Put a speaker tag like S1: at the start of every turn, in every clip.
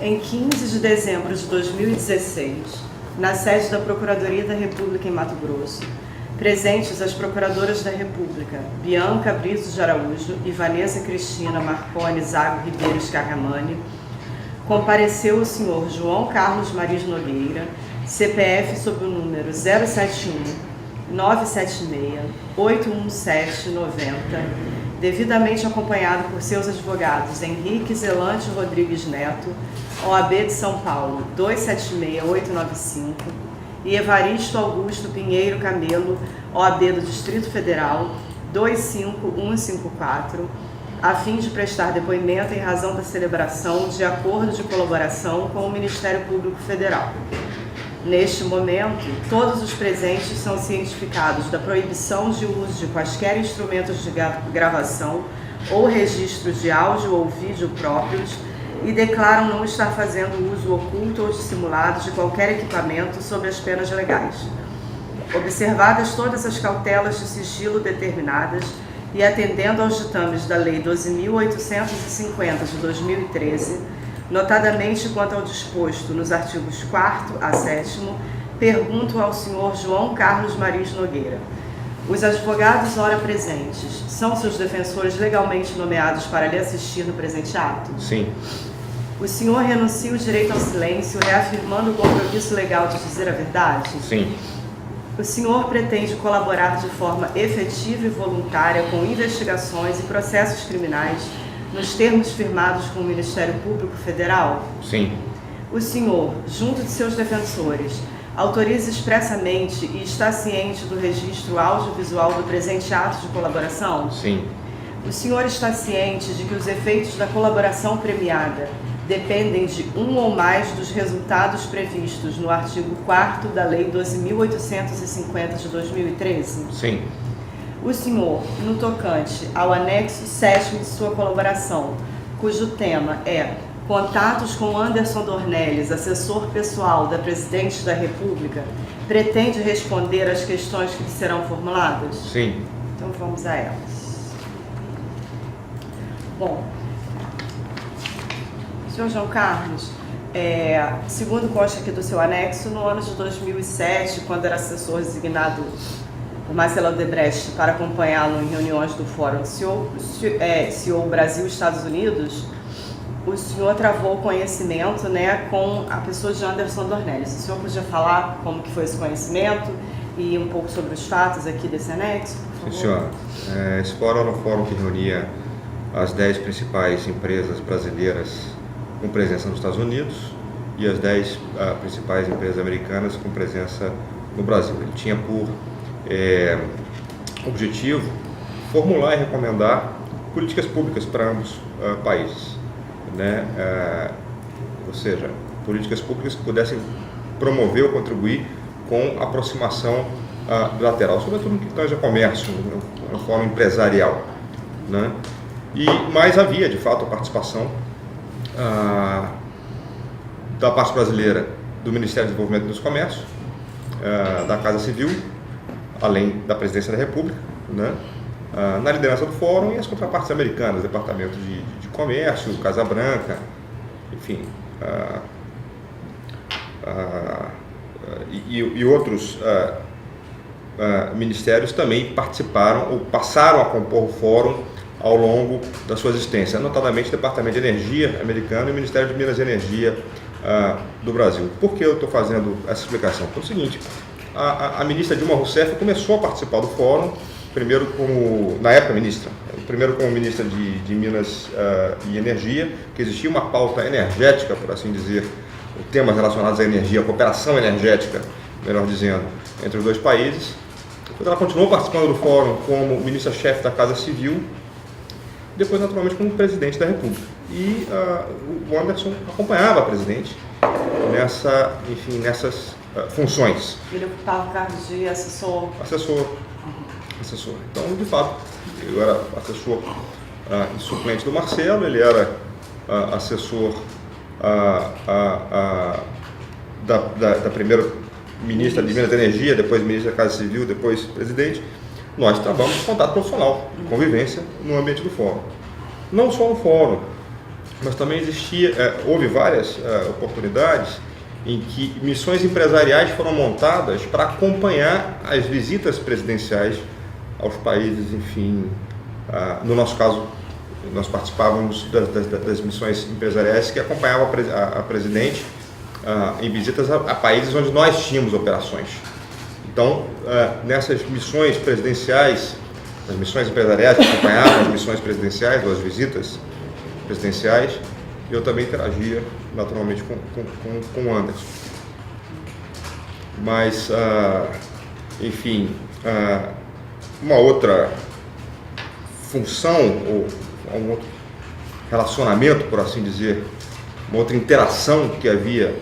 S1: Em 15 de dezembro de 2016, na sede da Procuradoria da República em Mato Grosso, presentes as Procuradoras da República, Bianca Brito de Araújo e Vanessa Cristina Marconi Zago Ribeiro Scarramani, compareceu o senhor João Carlos Maris Nogueira, CPF sob o número 071-976-81790, devidamente acompanhado por seus advogados Henrique Zelante Rodrigues Neto, OAB de São Paulo 276895, e Evaristo Augusto Pinheiro Camelo, OAB do Distrito Federal 25154, a fim de prestar depoimento em razão da celebração de acordo de colaboração com o Ministério Público Federal. Neste momento, todos os presentes são cientificados da proibição de uso de quaisquer instrumentos de gravação ou registros de áudio ou vídeo próprios e declaram não estar fazendo uso oculto ou dissimulado de qualquer equipamento sob as penas legais. Observadas todas as cautelas de sigilo determinadas e atendendo aos ditames da Lei 12.850 de 2013, notadamente quanto ao disposto nos artigos 4º a 7º, pergunto ao senhor João Carlos Maris Nogueira. Os advogados ora presentes são seus defensores legalmente nomeados para lhe assistir no presente ato?
S2: Sim.
S1: O senhor renuncia o direito ao silêncio, reafirmando o compromisso legal de dizer a verdade?
S2: Sim.
S1: O senhor pretende colaborar de forma efetiva e voluntária com investigações e processos criminais nos termos firmados com o Ministério Público Federal?
S2: Sim.
S1: O senhor, junto de seus defensores, autoriza expressamente e está ciente do registro audiovisual do presente ato de colaboração?
S2: Sim.
S1: O senhor está ciente de que os efeitos da colaboração premiada dependem de um ou mais dos resultados previstos no artigo 4º da Lei 12.850 de 2013?
S2: Sim.
S1: O senhor, no tocante ao anexo 7º de sua colaboração, cujo tema é Contatos com Anderson Dornelles, assessor pessoal da Presidente da República, pretende responder às questões que lhe serão formuladas?
S2: Sim.
S1: Então vamos a elas. Bom, senhor João Carlos, segundo consta aqui do seu anexo, no ano de 2007, quando era assessor designado por Marcelo Odebrecht para acompanhá-lo em reuniões do Fórum CEO Brasil-Estados Unidos, o senhor travou conhecimento, com a pessoa de Anderson Dornelles. O senhor podia falar como que foi esse conhecimento e um pouco sobre os fatos aqui desse anexo, por favor?
S2: Sim, senhora. Esse fórum era um fórum que reunia as 10 principais empresas brasileiras com presença nos Estados Unidos e as 10 principais empresas americanas com presença no Brasil. Ele tinha por objetivo formular e recomendar políticas públicas para ambos países, ou seja, políticas públicas que pudessem promover ou contribuir com a aproximação bilateral, sobretudo no que tange a comércio, no fórum empresarial, mas havia de fato a participação da parte brasileira do Ministério do Desenvolvimento e do Comércio, da Casa Civil, além da Presidência da República, na liderança do Fórum, e as contrapartes americanas, Departamento de Comércio, Casa Branca, enfim, e outros ministérios também participaram ou passaram a compor o Fórum ao longo da sua existência, notadamente o Departamento de Energia americano e o Ministério de Minas e Energia do Brasil. Por que eu estou fazendo essa explicação? Porque é o seguinte, a ministra Dilma Rousseff começou a participar do Fórum, primeiro como, na época ministra, primeiro como ministra de Minas e Energia, que existia uma pauta energética, por assim dizer, temas relacionados à energia, a cooperação energética, melhor dizendo, entre os dois países. Depois ela continuou participando do Fórum como ministra-chefe da Casa Civil, depois naturalmente como presidente da República. E o Anderson acompanhava a presidente nessas funções.
S1: Ele ocupava o cargo de assessor?
S2: Assessor. Então, de fato, eu era assessor e suplente do Marcelo, ele era assessor da primeira ministra de Minas e Energia, depois ministra da Casa Civil, depois presidente. Nós travamos contato profissional, de convivência no ambiente do Fórum. Não só no Fórum, mas também houve várias oportunidades em que missões empresariais foram montadas para acompanhar as visitas presidenciais aos países, enfim, no nosso caso, nós participávamos das missões empresariais que acompanhavam a presidente em visitas a países onde nós tínhamos operações. Então, nessas missões presidenciais, as missões empresariais que acompanhavam as missões presidenciais, ou as visitas presidenciais, eu também interagia naturalmente com o Anderson. Mas, enfim, uma outra função, ou um outro relacionamento, por assim dizer, uma outra interação que havia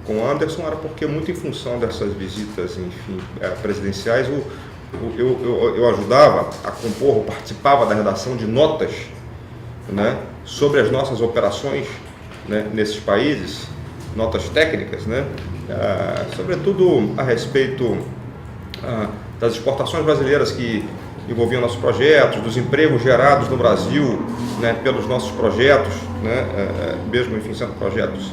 S2: com o Anderson era porque, muito em função dessas visitas, enfim, presidenciais, eu ajudava a compor, participava da redação de notas, né, sobre as nossas operações, né, nesses países, notas técnicas, né, sobretudo a respeito das exportações brasileiras que envolviam nossos projetos, dos empregos gerados no Brasil, né, pelos nossos projetos, né, mesmo, enfim, sendo projetos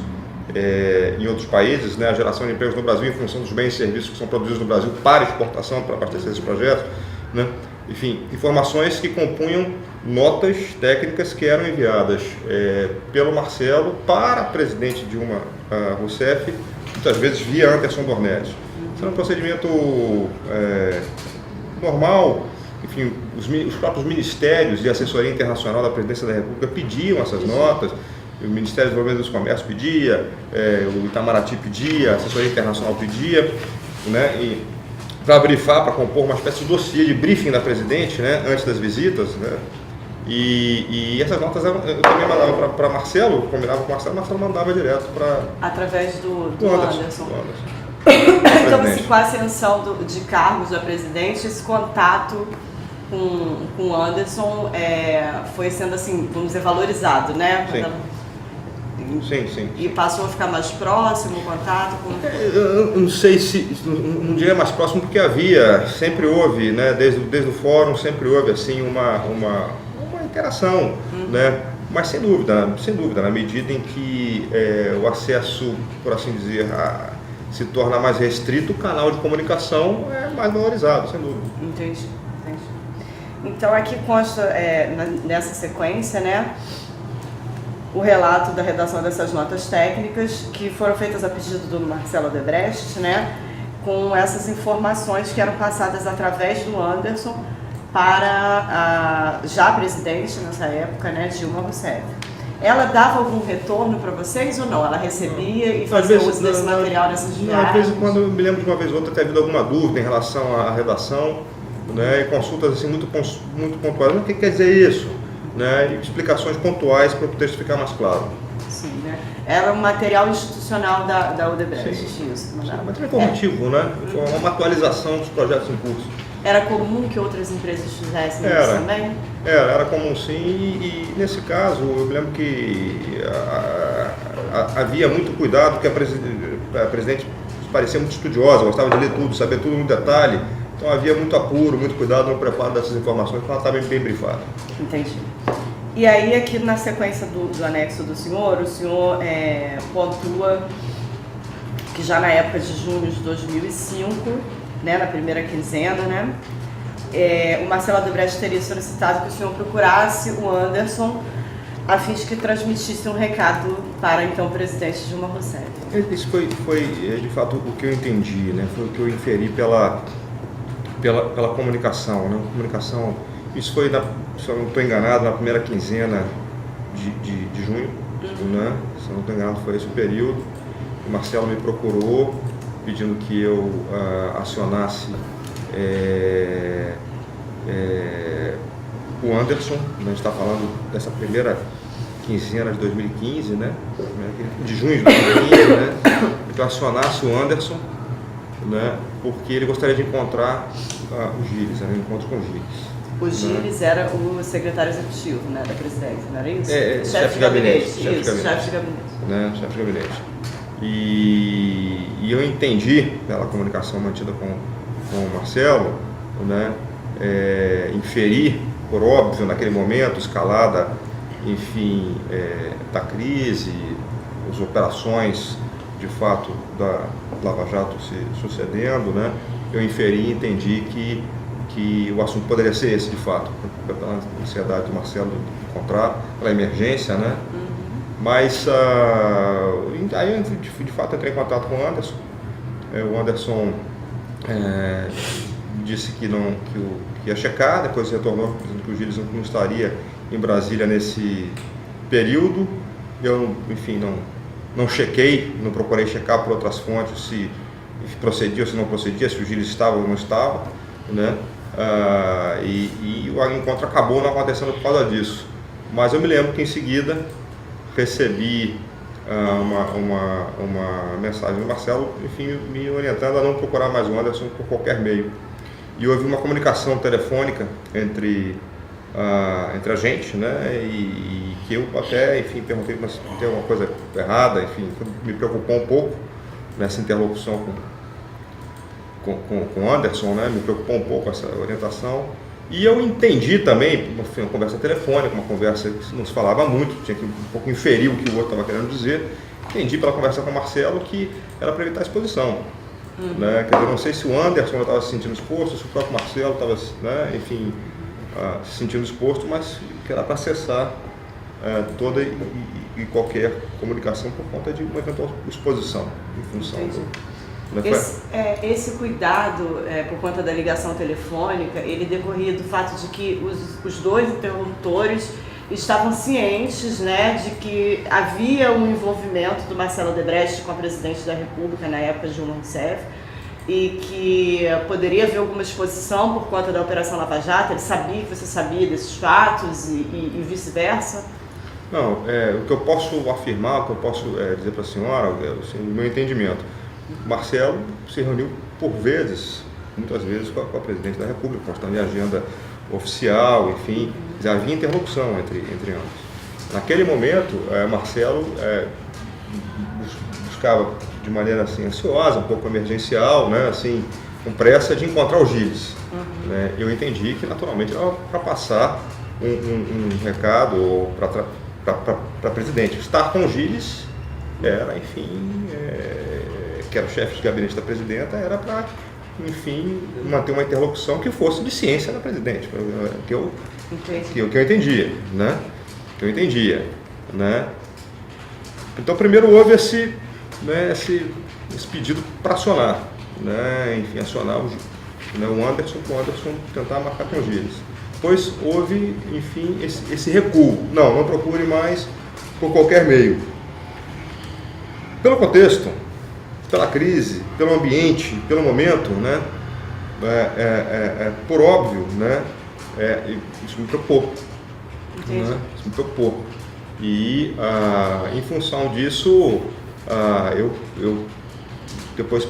S2: em outros países, né, a geração de empregos no Brasil em função dos bens e serviços que são produzidos no Brasil para exportação, para abastecer esses projetos, né, enfim, informações que compunham notas técnicas que eram enviadas pelo Marcelo para a presidente Dilma Rousseff, muitas vezes via Anderson Dornelles. Isso era um procedimento normal. Enfim, os próprios ministérios de assessoria internacional da Presidência da República pediam essas notas, o Ministério do Desenvolvimento do Comércio pedia, o Itamaraty pedia, a assessoria internacional pedia, né, para brifar, para compor uma espécie de dossiê de briefing da presidente, né, antes das visitas, né, e essas notas eu também mandava para Marcelo, combinava com o Marcelo mandava direto para...
S1: Através do Anderson.
S2: Então,
S1: assim, com a ascensão de cargos da presidente, esse contato com o Anderson foi sendo, assim, vamos dizer, valorizado, né?
S2: Sim.
S1: E passou a ficar mais próximo o contato com...
S2: Eu não sei se, não diria mais próximo, porque sempre houve, né, desde o fórum, sempre houve, assim, uma interação, né? Mas sem dúvida, na medida em que o acesso, por assim dizer, se torna mais restrito, o canal de comunicação é mais valorizado, sem dúvida.
S1: Entendi. Então aqui consta, nessa sequência, né, o relato da redação dessas notas técnicas que foram feitas a pedido do Marcelo Odebrecht, né, com essas informações que eram passadas através do Anderson para a já presidente nessa época, né, Dilma Rousseff. Ela dava algum retorno para vocês ou não? Ela recebia e fazia uso desse material nessas viagens?
S2: Às vezes, quando eu me lembro de uma vez ou outra ter havido alguma dúvida em relação à redação, né, e consultas assim, muito pontuais. O que quer dizer isso? Né, e explicações pontuais para o texto ficar mais claro.
S1: Sim, né? Era um material institucional da Odebrecht,
S2: sim,
S1: isso.
S2: Material informativo, né? Uma atualização dos projetos em curso.
S1: Era comum que outras empresas fizessem isso também?
S2: Era comum, sim, e nesse caso eu me lembro que havia muito cuidado, porque a presidente parecia muito estudiosa, gostava de ler tudo, saber tudo no detalhe, então havia muito apuro, muito cuidado no preparo dessas informações, para ela estar bem brifada.
S1: Entendi. E aí aqui na sequência do anexo do senhor, o senhor pontua que já na época de junho de 2005, né, na primeira quinzena, né, o Marcelo Odebrecht teria solicitado que o senhor procurasse o Anderson a fim de que transmitisse um recado para então o presidente Dilma Rousseff.
S2: Isso foi de fato o que eu entendi, né, foi o que eu inferi pela comunicação, né, isso foi, se eu não estou enganado, na primeira quinzena de junho, né, se eu não estou enganado foi esse o período. O Marcelo me procurou pedindo que eu acionasse o Anderson. A gente está falando dessa primeira quinzena de 2015, né? De junho de 2015, né? Que eu acionasse o Anderson, né? Porque ele gostaria de encontrar o Gilles, né? Um encontro com o Gilles.
S1: O Gilles era o secretário executivo, né, da presidência, não era isso?
S2: Chefe de gabinete.
S1: Chefe de gabinete.
S2: Né? Chefe de gabinete. E eu entendi, pela comunicação mantida com o Marcelo, né, inferir, por óbvio, naquele momento, escalada enfim, da crise, as operações, de fato, da Lava Jato se sucedendo, né? Eu inferi e entendi que o assunto poderia ser esse, de fato, pela ansiedade do Marcelo de encontrar, pela emergência, né? Mas aí eu, de fato, entrei em contato com o Anderson. O Anderson disse que ia checar, depois retornou dizendo que o Gilles não estaria em Brasília nesse período. Eu, enfim, não chequei, não procurei checar por outras fontes se procedia ou se não procedia, se o Gilles estava ou não estava, né? E o encontro acabou não acontecendo por causa disso. Mas eu me lembro que em seguida recebi uma mensagem do Marcelo, enfim, me orientando a não procurar mais o Anderson por qualquer meio. E houve uma comunicação telefônica entre a gente, né? E que eu até, enfim, perguntei se tem alguma coisa errada, enfim, me preocupou um pouco nessa interlocução com o Anderson, né? Me preocupou um pouco essa orientação. E eu entendi também, uma conversa telefônica, uma conversa que não se falava muito, tinha que um pouco inferir o que o outro estava querendo dizer. Entendi pela conversa com o Marcelo que era para evitar a exposição. Né? Quer dizer, não sei se o Anderson estava se sentindo exposto, se o próprio Marcelo estava, né, enfim, se sentindo exposto, mas que era para cessar toda e qualquer comunicação por conta de uma eventual exposição em função
S1: Esse cuidado por conta da ligação telefônica, ele decorria do fato de que os dois interlocutores estavam cientes, né, de que havia um envolvimento do Marcelo Odebrecht com a presidente da República na época de Dilma Rousseff e que poderia haver alguma exposição por conta da Operação Lava Jato. Ele sabia que você sabia desses fatos e vice-versa?
S2: Não, o que eu posso afirmar, o que eu posso dizer para a senhora, assim, no meu entendimento, Marcelo se reuniu por vezes, muitas vezes, com a presidente da República, constando em agenda oficial, enfim, havia interlocução entre ambos. Naquele momento, Marcelo buscava de maneira assim, ansiosa, um pouco emergencial, né, assim, com pressa de encontrar o Gilles. Né? Eu entendi que naturalmente era para passar um recado para a presidente. Estar com o Gilles era, enfim, que era o chefe de gabinete da presidenta, era para, enfim, manter uma interlocução que fosse de ciência da presidente, que eu entendia, né? Que eu entendia, né? Então, primeiro houve esse pedido para acionar, né? Enfim, acionar o Anderson, para o Anderson tentar marcar com o Gilles. Depois houve, enfim, esse recuo. Não procure mais por qualquer meio. Pelo contexto, pela crise, pelo ambiente, pelo momento, né? Por óbvio, né? Isso me preocupou. Né? Isso me preocupou. E, em função disso, eu depois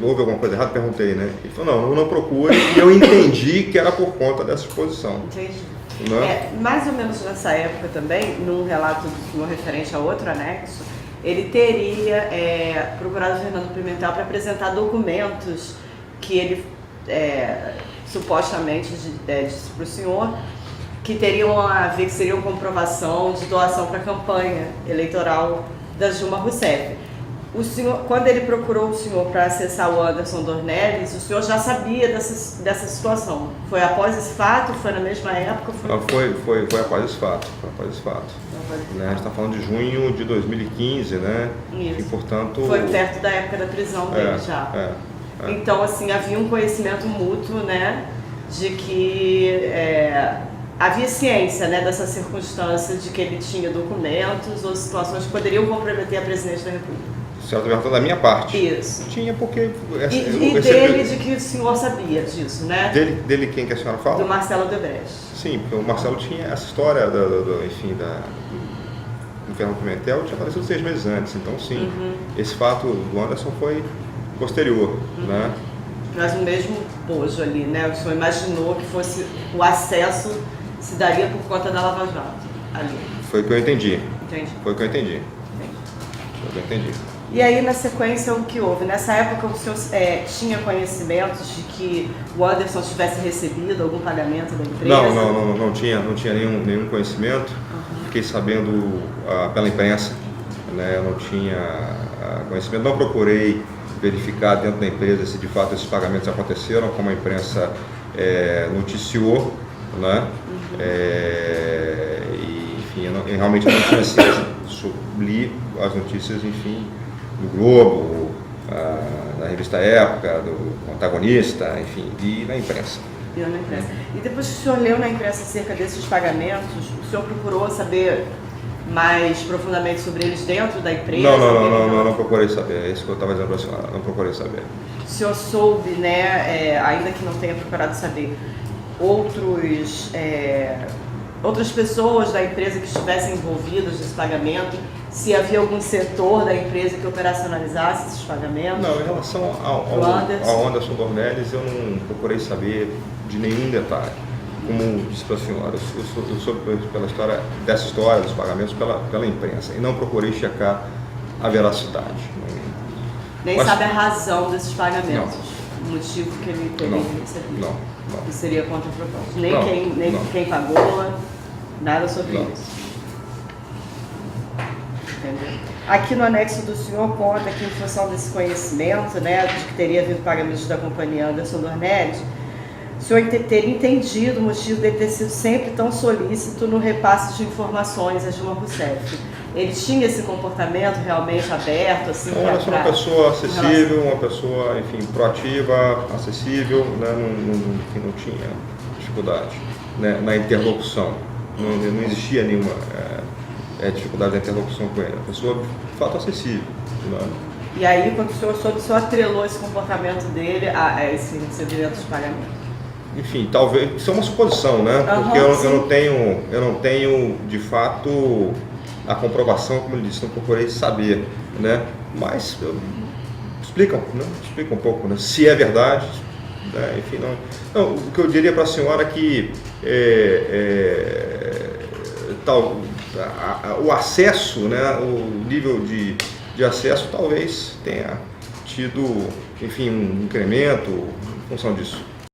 S2: houve alguma coisa errada, perguntei, né? Ele falou, não procure, e eu entendi que era por conta dessa exposição.
S1: Entendi.
S2: Né?
S1: Mais ou menos nessa época também, num relato do senhor referente a outro anexo, ele teria procurado o Fernando Pimentel para apresentar documentos que ele supostamente disse para o senhor que teriam a ver, que seriam comprovação de doação para a campanha eleitoral da Dilma Rousseff. O senhor, quando ele procurou o senhor para acessar o Anderson Dornelles, o senhor já sabia dessa situação? Foi após esse fato? Foi na mesma época?
S2: Foi após esse fato. Né? A gente está falando de junho de 2015, né?
S1: Isso.
S2: E, portanto...
S1: Foi perto da época da prisão dele já. Então, assim, havia um conhecimento mútuo, né? De que havia ciência, né, dessa circunstância de que ele tinha documentos ou situações que poderiam comprometer a presidente da República.
S2: Certo, pergunta da minha parte.
S1: Isso.
S2: Tinha porque...
S1: dele, de que o senhor sabia disso, né?
S2: Dele quem que a senhora fala?
S1: Do Marcelo Odebrecht.
S2: Sim, porque o Marcelo tinha essa história do Fernando Pimentel, tinha aparecido 6 meses antes, então sim, esse fato do Anderson foi posterior, né?
S1: Mas no mesmo bojo ali, né? O senhor imaginou que fosse o acesso se daria por conta da Lava Jato ali.
S2: Foi o que eu entendi.
S1: Entendi.
S2: Foi o que eu entendi. Foi o que eu entendi.
S1: E aí, na sequência, o que houve? Nessa época, o senhor tinha conhecimentos de que o Anderson tivesse recebido algum pagamento da empresa?
S2: Não tinha nenhum conhecimento. fiquei sabendo pela imprensa, né? Eu não tinha conhecimento, não procurei verificar dentro da empresa se de fato esses pagamentos aconteceram, como a imprensa noticiou, né? Enfim, eu realmente não tinha certeza. Li as notícias, enfim, do Globo, da revista Época, do Antagonista, enfim, e na imprensa.
S1: E depois que o senhor leu na imprensa acerca desses pagamentos, o senhor procurou saber mais profundamente sobre eles dentro da empresa?
S2: Não procurei saber. É isso que eu estava dizendo para a senhora, não procurei saber.
S1: O senhor soube, né, ainda que não tenha procurado saber, outras pessoas da empresa que estivessem envolvidas nesse pagamento, se havia algum setor da empresa que operacionalizasse esses pagamentos?
S2: Não, em relação ao Anderson Dornelles, eu não procurei saber de nenhum detalhe. Como disse para a senhora, eu soube dessa história dos pagamentos pela imprensa e não procurei checar a veracidade.
S1: Nem sabe a razão desses pagamentos, o motivo que ele teria recebido.
S2: Não.
S1: Que seria contrapropósito. Nem quem pagou, nada sobre isso. Entendeu? Aqui no anexo do senhor conta que, em função desse conhecimento, né, de que teria havido pagamentos da companhia Anderson Dornelles, o senhor teria entendido o motivo dele ter sido sempre tão solícito no repasse de informações a Dilma Rousseff. Ele tinha esse comportamento realmente aberto, assim?
S2: Eu sou uma pessoa acessível, uma pessoa, enfim, proativa, acessível, né? Não tinha dificuldade, né, na interlocução. Não existia nenhuma dificuldade na interlocução com ele. Uma pessoa, de fato, acessível. Né?
S1: E aí, quando o senhor atrelou esse comportamento dele a esse recebimento de pagamento?
S2: Enfim, talvez, isso é uma suposição, né? Porque eu não tenho, de fato, a comprovação, como ele disse, não procurei saber, né? Mas explica um pouco, né? Se é verdade, né? Enfim, não, o que eu diria para a senhora é que o acesso, né? O nível de acesso talvez tenha tido, enfim, um incremento em função disso.